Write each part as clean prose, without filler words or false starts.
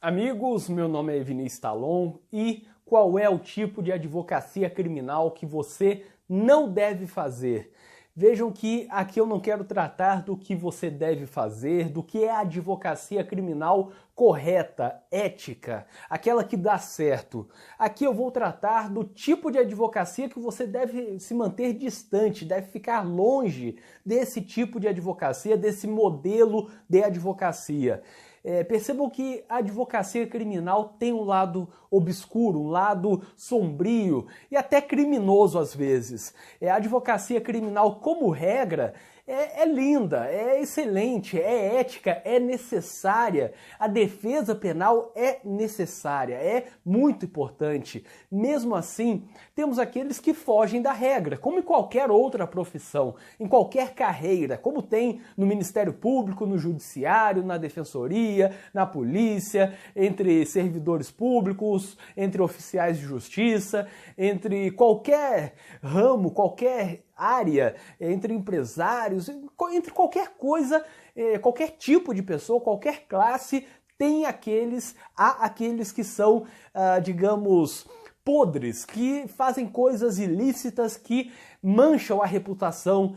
Amigos, meu nome é Vinícius Talon e qual é o tipo de advocacia criminal que você não deve fazer? Vejam que aqui eu não quero tratar do que você deve fazer, do que é a advocacia criminal correta, ética, aquela que dá certo. Aqui eu vou tratar do tipo de advocacia que você deve se manter distante, deve ficar longe desse tipo de advocacia, desse modelo de advocacia. Percebam que a advocacia criminal tem um lado obscuro, um lado sombrio e até criminoso às vezes. A advocacia criminal, como regra, é linda, é excelente, é ética, é necessária. A defesa penal é necessária, é muito importante. Mesmo assim, temos aqueles que fogem da regra, como em qualquer outra profissão, em qualquer carreira, como tem no Ministério Público, no Judiciário, na Defensoria, na Polícia, entre servidores públicos, entre oficiais de justiça, entre qualquer ramo, qualquer área, entre empresários, entre qualquer coisa, qualquer tipo de pessoa, qualquer classe, há aqueles que são, digamos, podres, que fazem coisas ilícitas, que mancham a reputação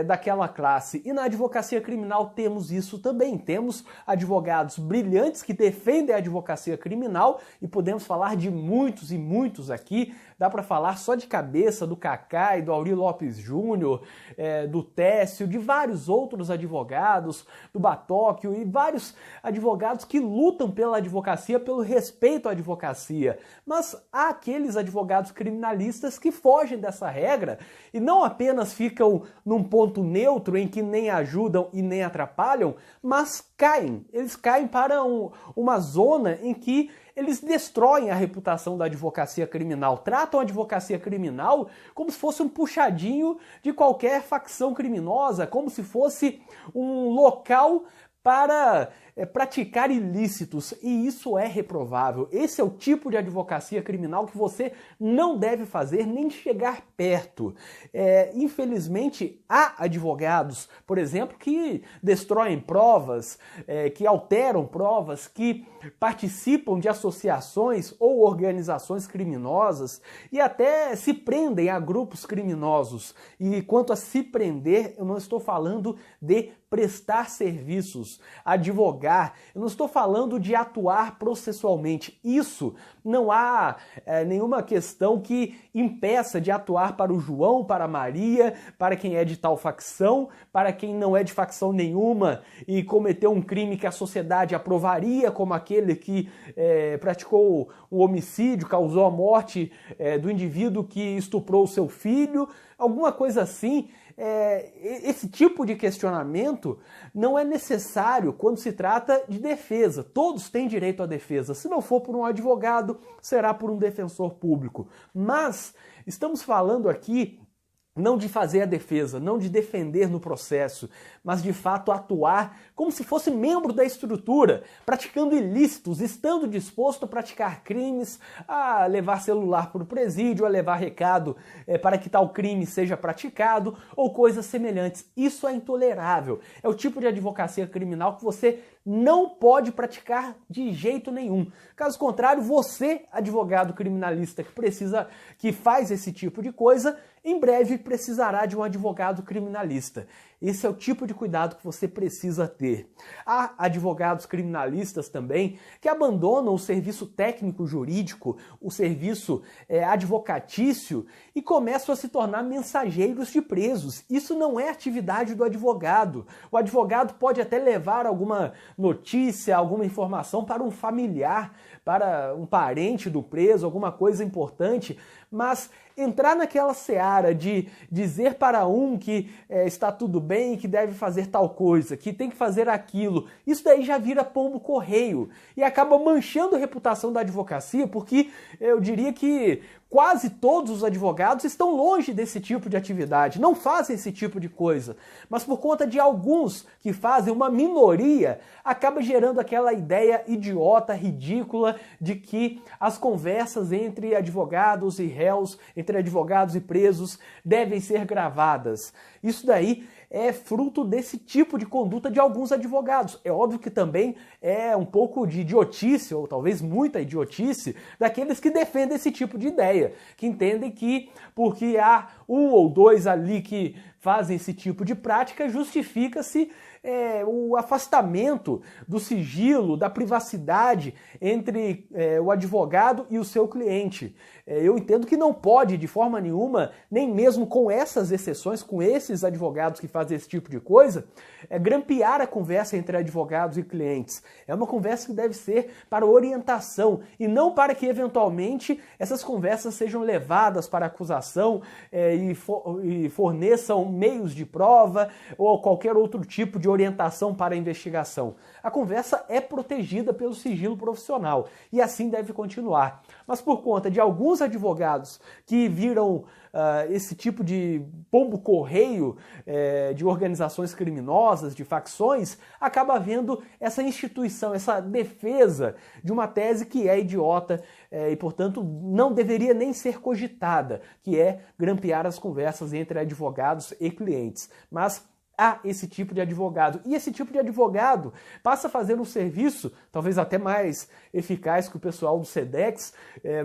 daquela classe. E na advocacia criminal temos isso também. Temos advogados brilhantes que defendem a advocacia criminal e podemos falar de muitos e muitos aqui. Dá para falar só de cabeça do Cacai, do Aurí Lopes Júnior, do Técio, de vários outros advogados, do Batóquio e vários advogados que lutam pela advocacia, pelo respeito à advocacia. Mas há aqueles advogados criminalistas que fogem dessa regra e não apenas ficam num ponto neutro em que nem ajudam e nem atrapalham, mas caem. Eles caem para uma zona em que eles destroem a reputação da advocacia criminal, tratam a advocacia criminal como se fosse um puxadinho de qualquer facção criminosa, como se fosse um local para praticar ilícitos, e isso é reprovável. Esse é o tipo de advocacia criminal que você não deve fazer nem chegar perto. Infelizmente, há advogados, por exemplo, que destroem provas, que alteram provas, que participam de associações ou organizações criminosas e até se prendem a grupos criminosos. E quanto a se prender, eu não estou falando de prestar serviços, advogar, eu não estou falando de atuar processualmente. Isso não há nenhuma questão que impeça de atuar para o João, para a Maria, para quem é de tal facção, para quem não é de facção nenhuma e cometeu um crime que a sociedade aprovaria, como aquele que praticou um homicídio, causou a morte do indivíduo que estuprou o seu filho, alguma coisa assim. Esse tipo de questionamento não é necessário quando se trata de defesa. Todos têm direito à defesa. Se não for por um advogado, será por um defensor público. Mas estamos falando aqui não de fazer a defesa, não de defender no processo, mas de fato atuar como se fosse membro da estrutura, praticando ilícitos, estando disposto a praticar crimes, a levar celular para o presídio, a levar recado para que tal crime seja praticado ou coisas semelhantes. Isso é intolerável. É o tipo de advocacia criminal que você não pode praticar de jeito nenhum. Caso contrário, você, advogado criminalista que faz esse tipo de coisa, em breve precisará de um advogado criminalista. Esse é o tipo de cuidado que você precisa ter. Há advogados criminalistas também que abandonam o serviço técnico jurídico, o serviço advocatício e começam a se tornar mensageiros de presos. Isso não é atividade do advogado. O advogado pode até levar alguma notícia, alguma informação para um familiar, para um parente do preso, alguma coisa importante, mas entrar naquela seara de dizer para um que está tudo bem, que deve fazer tal coisa, que tem que fazer aquilo, isso daí já vira pombo correio e acaba manchando a reputação da advocacia, porque eu diria que quase todos os advogados estão longe desse tipo de atividade, não fazem esse tipo de coisa, mas por conta de alguns que fazem, uma minoria, acaba gerando aquela ideia idiota, ridícula, de que as conversas entre advogados e réus, entre advogados e presos, devem ser gravadas. Isso daí é fruto desse tipo de conduta de alguns advogados. É óbvio que também é um pouco de idiotice, ou talvez muita idiotice, daqueles que defendem esse tipo de ideia, que entendem que porque há um ou dois ali que fazem esse tipo de prática, justifica-se o afastamento do sigilo, da privacidade entre o advogado e o seu cliente. Eu entendo que não pode, de forma nenhuma, nem mesmo com essas exceções, com esses advogados que fazem esse tipo de coisa, grampear a conversa entre advogados e clientes. É uma conversa que deve ser para orientação e não para que, eventualmente, essas conversas sejam levadas para acusação e forneçam meios de prova ou qualquer outro tipo de orientação para a investigação. A conversa é protegida pelo sigilo profissional e assim deve continuar. Mas por conta de alguns advogados que viram esse tipo de pombo-correio de organizações criminosas, de facções, acaba havendo essa instituição, essa defesa de uma tese que é idiota e, portanto, não deveria nem ser cogitada, que é grampear as conversas entre advogados e clientes. Mas há esse tipo de advogado. E esse tipo de advogado passa a fazer um serviço, talvez até mais eficaz que o pessoal do SEDEX,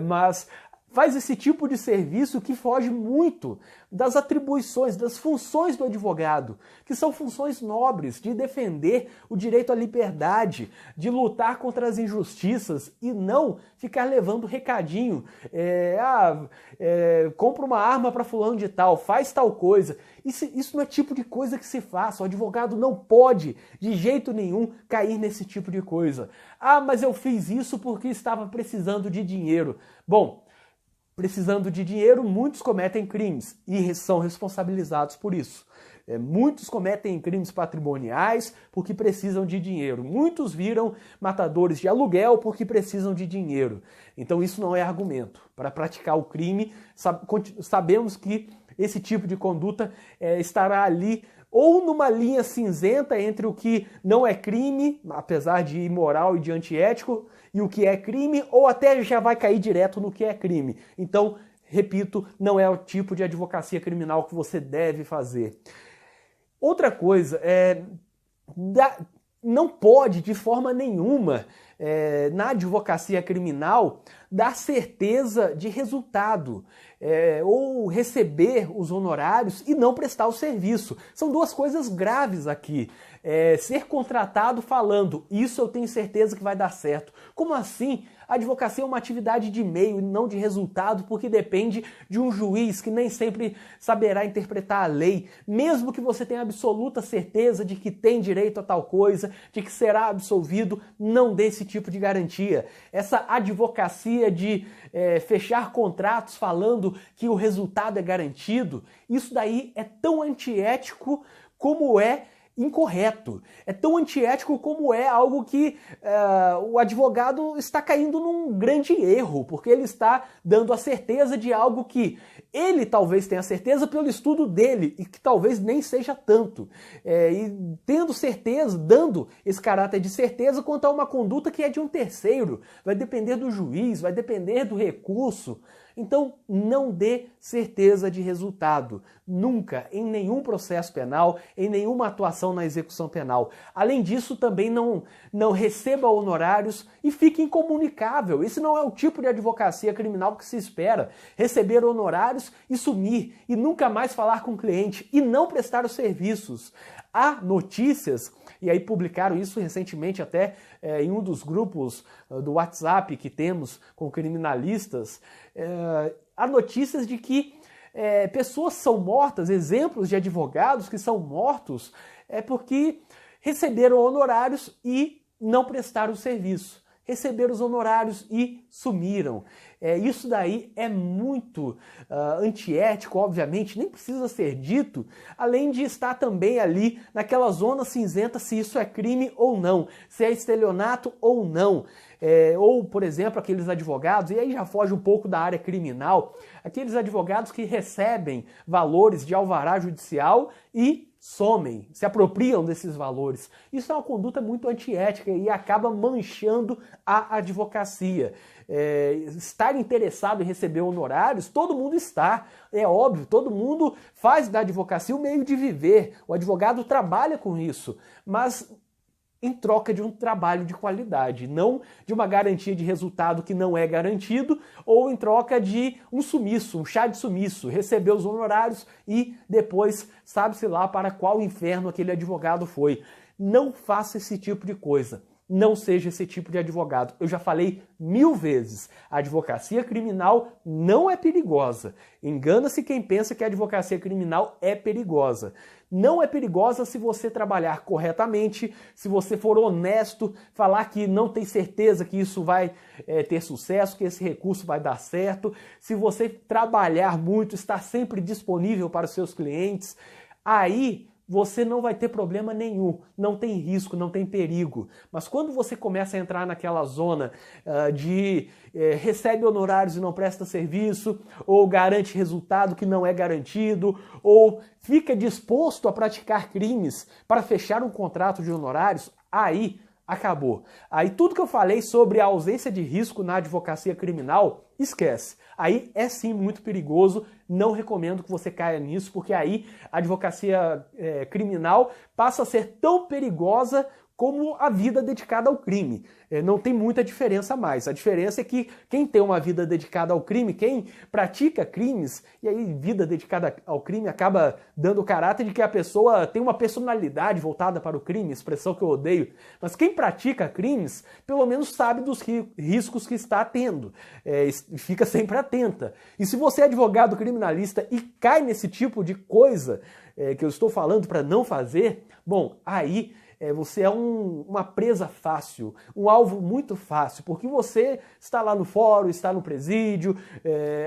mas faz esse tipo de serviço que foge muito das atribuições, das funções do advogado, que são funções nobres, de defender o direito à liberdade, de lutar contra as injustiças e não ficar levando recadinho, compra uma arma para fulano de tal, faz tal coisa. Isso não é tipo de coisa que se faça. O advogado não pode, de jeito nenhum, cair nesse tipo de coisa. Ah, mas eu fiz isso porque estava precisando de dinheiro. Bom, precisando de dinheiro, muitos cometem crimes e são responsabilizados por isso. Muitos cometem crimes patrimoniais porque precisam de dinheiro. Muitos viram matadores de aluguel porque precisam de dinheiro. Então isso não é argumento. Para praticar o crime, sabemos que esse tipo de conduta estará ali ou numa linha cinzenta entre o que não é crime, apesar de imoral e de antiético, e o que é crime, ou até já vai cair direto no que é crime. Então, repito, não é o tipo de advocacia criminal que você deve fazer. Outra coisa, não pode, de forma nenhuma, na advocacia criminal, dar certeza de resultado, ou receber os honorários e não prestar o serviço. São duas coisas graves aqui. Ser contratado falando, isso eu tenho certeza que vai dar certo. Como assim? A advocacia é uma atividade de meio e não de resultado, porque depende de um juiz que nem sempre saberá interpretar a lei. Mesmo que você tenha absoluta certeza de que tem direito a tal coisa, de que será absolvido, não dê esse tipo de garantia. Essa advocacia de fechar contratos falando que o resultado é garantido, isso daí é tão antiético como é incorreto. É tão antiético como é algo que o advogado está caindo num grande erro, porque ele está dando a certeza de algo que ele talvez tenha certeza pelo estudo dele e que talvez nem seja tanto. E tendo certeza, dando esse caráter de certeza quanto a uma conduta que é de um terceiro, vai depender do juiz, vai depender do recurso. Então, não dê certeza de resultado. Nunca, em nenhum processo penal, em nenhuma atuação na execução penal. Além disso, também não receba honorários e fique incomunicável. Esse não é o tipo de advocacia criminal que se espera. Receber honorários e sumir, e nunca mais falar com o cliente, e não prestar os serviços. Há notícias, e aí publicaram isso recentemente até em um dos grupos do WhatsApp que temos com criminalistas, há notícias de que pessoas são mortas, exemplos de advogados que são mortos porque receberam honorários e não prestaram o serviço. Receberam os honorários e sumiram. Isso daí é muito antiético, obviamente, nem precisa ser dito, além de estar também ali naquela zona cinzenta se isso é crime ou não, se é estelionato ou não. Ou, por exemplo, aqueles advogados, e aí já foge um pouco da área criminal, aqueles advogados que recebem valores de alvará judicial e somem, se apropriam desses valores. Isso é uma conduta muito antiética e acaba manchando a advocacia. Estar interessado em receber honorários, todo mundo está, é óbvio, todo mundo faz da advocacia o meio de viver, o advogado trabalha com isso, mas em troca de um trabalho de qualidade, não de uma garantia de resultado que não é garantido, ou em troca de um sumiço, um chá de sumiço, receber os honorários e depois sabe-se lá para qual inferno aquele advogado foi. Não faça esse tipo de coisa. Não seja esse tipo de advogado. Eu já falei 1000 vezes, a advocacia criminal não é perigosa. Engana-se quem pensa que a advocacia criminal é perigosa. Não é perigosa se você trabalhar corretamente, se você for honesto, falar que não tem certeza que isso vai ter sucesso, que esse recurso vai dar certo, se você trabalhar muito, estar sempre disponível para os seus clientes, aí você não vai ter problema nenhum, não tem risco, não tem perigo. Mas quando você começa a entrar naquela zona de recebe honorários e não presta serviço, ou garante resultado que não é garantido, ou fica disposto a praticar crimes para fechar um contrato de honorários, aí acabou. Aí tudo que eu falei sobre a ausência de risco na advocacia criminal, esquece. Aí é sim muito perigoso, não recomendo que você caia nisso, porque aí a advocacia criminal passa a ser tão perigosa como a vida dedicada ao crime. Não tem muita diferença mais. A diferença é que quem tem uma vida dedicada ao crime, quem pratica crimes, e aí vida dedicada ao crime acaba dando o caráter de que a pessoa tem uma personalidade voltada para o crime, expressão que eu odeio, mas quem pratica crimes, pelo menos sabe dos riscos que está tendo, fica sempre atenta. E se você é advogado criminalista e cai nesse tipo de coisa que eu estou falando para não fazer, bom, aí você é uma presa fácil, um alvo muito fácil, porque você está lá no fórum, está no presídio,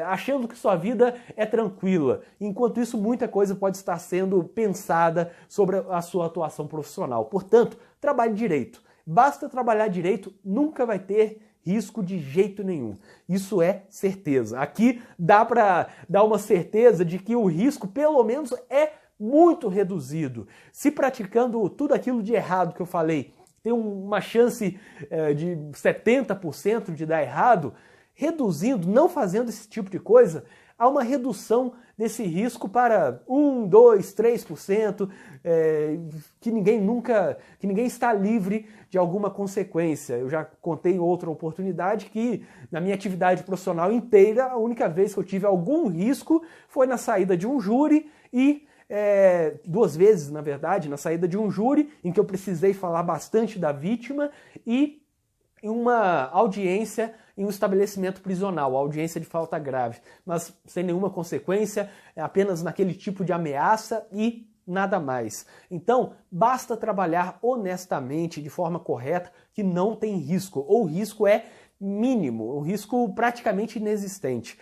achando que sua vida é tranquila. Enquanto isso, muita coisa pode estar sendo pensada sobre a sua atuação profissional. Portanto, trabalhe direito. Basta trabalhar direito, nunca vai ter risco de jeito nenhum. Isso é certeza. Aqui dá para dar uma certeza de que o risco, pelo menos, é muito reduzido. Se praticando tudo aquilo de errado que eu falei, tem uma chance de 70% de dar errado, reduzindo, não fazendo esse tipo de coisa, há uma redução desse risco para 1, 2, 3%, que ninguém está livre de alguma consequência. Eu já contei em outra oportunidade que na minha atividade profissional inteira, a única vez que eu tive algum risco foi na saída de um júri e 2 vezes, na verdade, na saída de um júri, em que eu precisei falar bastante da vítima, e em uma audiência em um estabelecimento prisional, audiência de falta grave, mas sem nenhuma consequência, apenas naquele tipo de ameaça e nada mais. Então, basta trabalhar honestamente, de forma correta, que não tem risco, ou o risco é mínimo, o risco praticamente inexistente.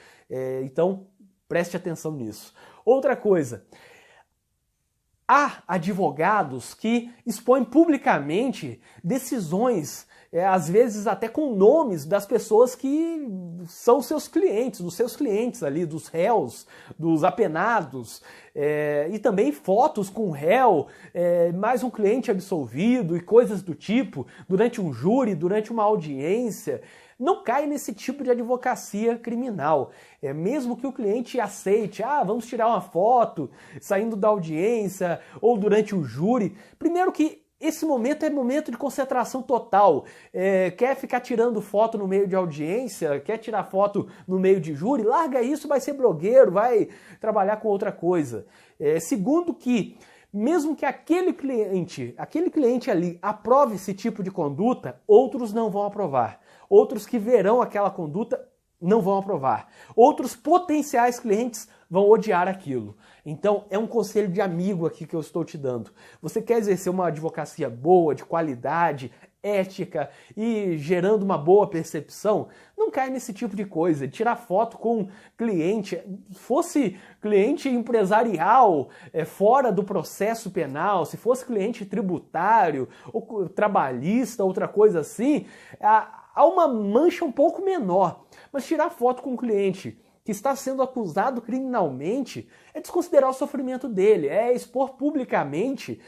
Então, preste atenção nisso. Outra coisa, há advogados que expõem publicamente decisões, às vezes até com nomes das pessoas que são seus clientes, dos seus clientes ali, dos réus, dos apenados, e também fotos com o réu, mais um cliente absolvido e coisas do tipo, durante um júri, durante uma audiência. Não cai nesse tipo de advocacia criminal. Mesmo que o cliente aceite, vamos tirar uma foto saindo da audiência ou durante o júri. Primeiro que esse momento é momento de concentração total. Quer ficar tirando foto no meio de audiência, quer tirar foto no meio de júri, larga isso, vai ser blogueiro, vai trabalhar com outra coisa. Segundo que, mesmo que aquele cliente ali aprove esse tipo de conduta, outros não vão aprovar. Outros que verão aquela conduta não vão aprovar. Outros potenciais clientes vão odiar aquilo. Então, é um conselho de amigo aqui que eu estou te dando. Você quer exercer uma advocacia boa, de qualidade, ética e gerando uma boa percepção? Não cai nesse tipo de coisa. Tirar foto com cliente, fosse cliente empresarial, fora do processo penal, se fosse cliente tributário ou trabalhista, outra coisa assim, há uma mancha um pouco menor. Mas tirar foto com um cliente que está sendo acusado criminalmente, é desconsiderar o sofrimento dele, é expor publicamente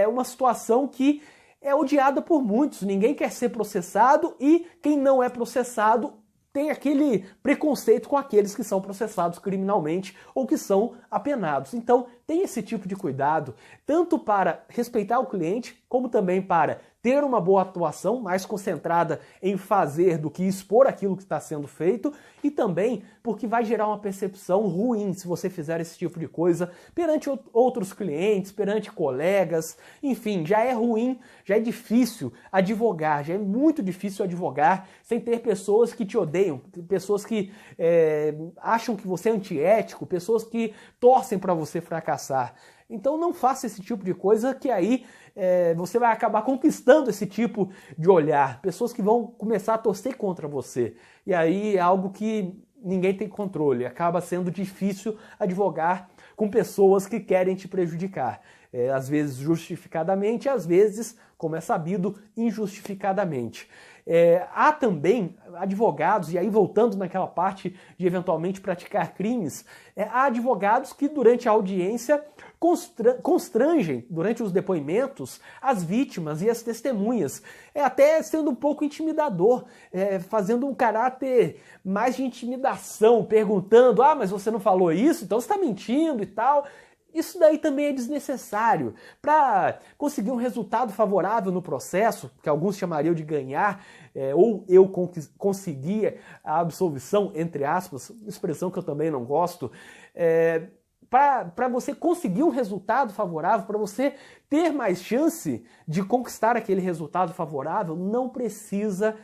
uma situação que é odiada por muitos. Ninguém quer ser processado e quem não é processado tem aquele preconceito com aqueles que são processados criminalmente ou que são apenados. Então, tem esse tipo de cuidado, tanto para respeitar o cliente, como também para ter uma boa atuação, mais concentrada em fazer do que expor aquilo que está sendo feito, e também porque vai gerar uma percepção ruim se você fizer esse tipo de coisa perante outros clientes, perante colegas, enfim, já é ruim, já é difícil advogar, já é muito difícil advogar sem ter pessoas que te odeiam, pessoas que acham que você é antiético, pessoas que torcem para você fracassar. Então não faça esse tipo de coisa, que aí você vai acabar conquistando esse tipo de olhar. Pessoas que vão começar a torcer contra você. E aí é algo que ninguém tem controle. Acaba sendo difícil advogar com pessoas que querem te prejudicar. Às vezes justificadamente, às vezes, como é sabido, injustificadamente. Há também advogados, e aí voltando naquela parte de eventualmente praticar crimes, há advogados que durante a audiência constrangem, durante os depoimentos, as vítimas e as testemunhas, até sendo um pouco intimidador, fazendo um caráter mais de intimidação, perguntando, mas você não falou isso, então você está mentindo e tal. Isso daí também é desnecessário. Para conseguir um resultado favorável no processo, que alguns chamariam de ganhar, ou eu conseguia a absolvição, entre aspas, expressão que eu também não gosto, para você conseguir um resultado favorável, para você ter mais chance de conquistar aquele resultado favorável, não precisa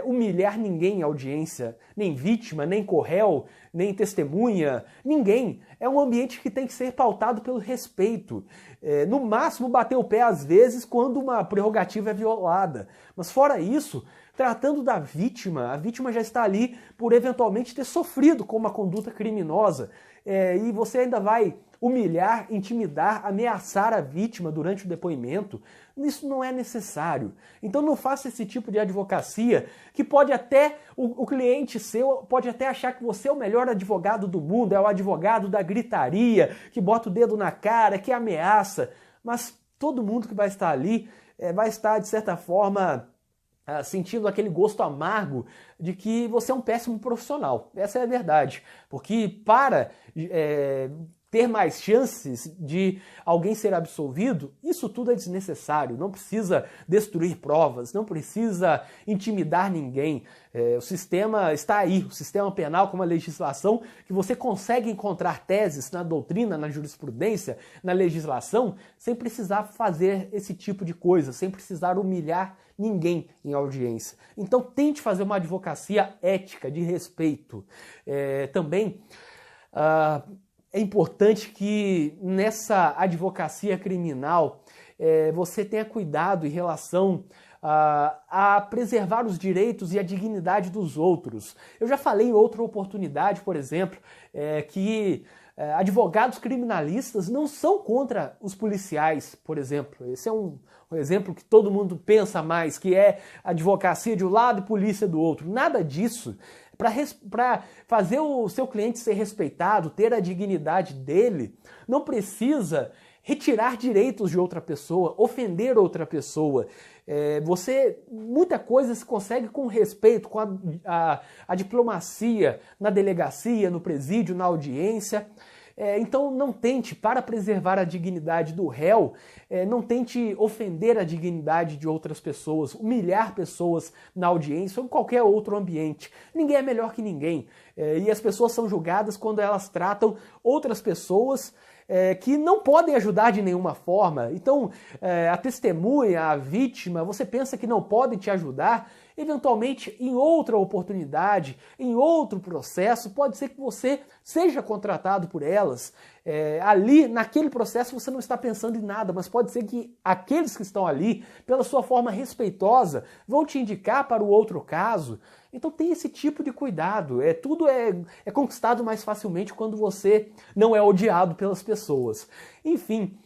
humilhar ninguém em audiência, nem vítima, nem corréu, nem testemunha, ninguém. É um ambiente que tem que ser pautado pelo respeito. No máximo, bater o pé às vezes quando uma prerrogativa é violada. Mas fora isso, tratando da vítima, a vítima já está ali por eventualmente ter sofrido com uma conduta criminosa. E você ainda vai humilhar, intimidar, ameaçar a vítima durante o depoimento. Isso não é necessário. Então não faça esse tipo de advocacia que pode até, o cliente seu pode até achar que você é o melhor advogado do mundo, é o advogado da gritaria, que bota o dedo na cara, que ameaça. Mas todo mundo que vai estar ali vai estar, de certa forma, sentindo aquele gosto amargo de que você é um péssimo profissional. Essa é a verdade. Porque para ter mais chances de alguém ser absolvido, isso tudo é desnecessário. Não precisa destruir provas, não precisa intimidar ninguém. O sistema está aí, o sistema penal como a legislação, que você consegue encontrar teses na doutrina, na jurisprudência, na legislação, sem precisar fazer esse tipo de coisa, sem precisar humilhar ninguém em audiência. Então tente fazer uma advocacia ética, de respeito. Também é importante que nessa advocacia criminal você tenha cuidado em relação a preservar os direitos e a dignidade dos outros. Eu já falei em outra oportunidade, por exemplo, que advogados criminalistas não são contra os policiais, por exemplo. Esse é um exemplo que todo mundo pensa mais, que é advocacia de um lado e polícia do outro. Nada disso. Para fazer o seu cliente ser respeitado, ter a dignidade dele, não precisa retirar direitos de outra pessoa, ofender outra pessoa. Muita coisa se consegue com respeito, com a diplomacia na delegacia, no presídio, na audiência. Então não tente, para preservar a dignidade do réu, não tente ofender a dignidade de outras pessoas, humilhar pessoas na audiência ou em qualquer outro ambiente. Ninguém é melhor que ninguém. E as pessoas são julgadas quando elas tratam outras pessoas que não podem ajudar de nenhuma forma. Então, a testemunha, a vítima, você pensa que não podem te ajudar, eventualmente em outra oportunidade, em outro processo, pode ser que você seja contratado por elas. Ali, naquele processo, você não está pensando em nada, mas pode ser que aqueles que estão ali, pela sua forma respeitosa, vão te indicar para o outro caso. Então tem esse tipo de cuidado. Tudo é conquistado mais facilmente quando você não é odiado pelas pessoas. Enfim,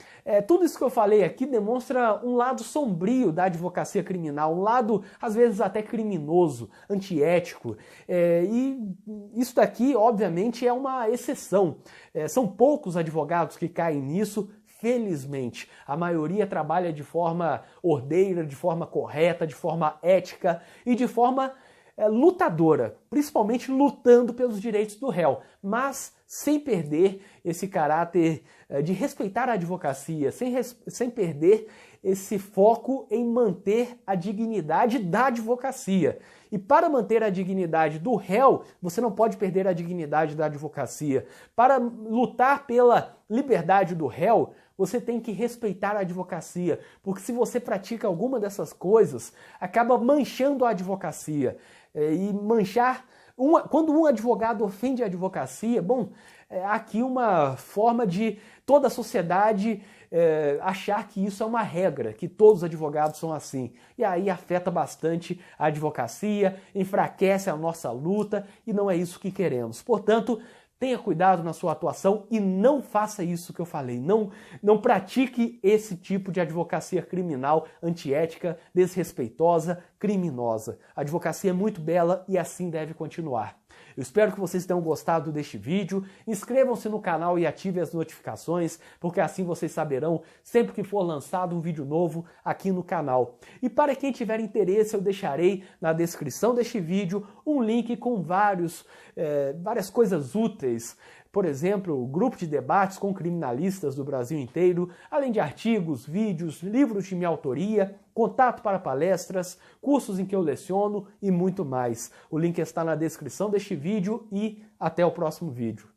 Tudo isso que eu falei aqui demonstra um lado sombrio da advocacia criminal, um lado, às vezes, até criminoso, antiético. E isso daqui, obviamente, é uma exceção. São poucos advogados que caem nisso. Felizmente, a maioria trabalha de forma ordeira, de forma correta, de forma ética e de forma lutadora, principalmente lutando pelos direitos do réu, mas sem perder esse caráter de respeitar a advocacia, sem perder esse foco em manter a dignidade da advocacia. E para manter a dignidade do réu, você não pode perder a dignidade da advocacia. Para lutar pela liberdade do réu, você tem que respeitar a advocacia, porque se você pratica alguma dessas coisas, acaba manchando a advocacia. E manchar... Quando um advogado ofende a advocacia, bom, aqui uma forma de toda a sociedade achar que isso é uma regra, que todos os advogados são assim. E aí afeta bastante a advocacia, enfraquece a nossa luta e não é isso que queremos. Portanto, tenha cuidado na sua atuação e não faça isso que eu falei. Não pratique esse tipo de advocacia criminal, antiética, desrespeitosa, criminosa. A advocacia é muito bela e assim deve continuar. Eu espero que vocês tenham gostado deste vídeo. Inscrevam-se no canal e ativem as notificações, porque assim vocês saberão sempre que for lançado um vídeo novo aqui no canal. E para quem tiver interesse, eu deixarei na descrição deste vídeo um link com várias coisas úteis. Por exemplo, o grupo de debates com criminalistas do Brasil inteiro, além de artigos, vídeos, livros de minha autoria, contato para palestras, cursos em que eu leciono e muito mais. O link está na descrição deste vídeo e até o próximo vídeo.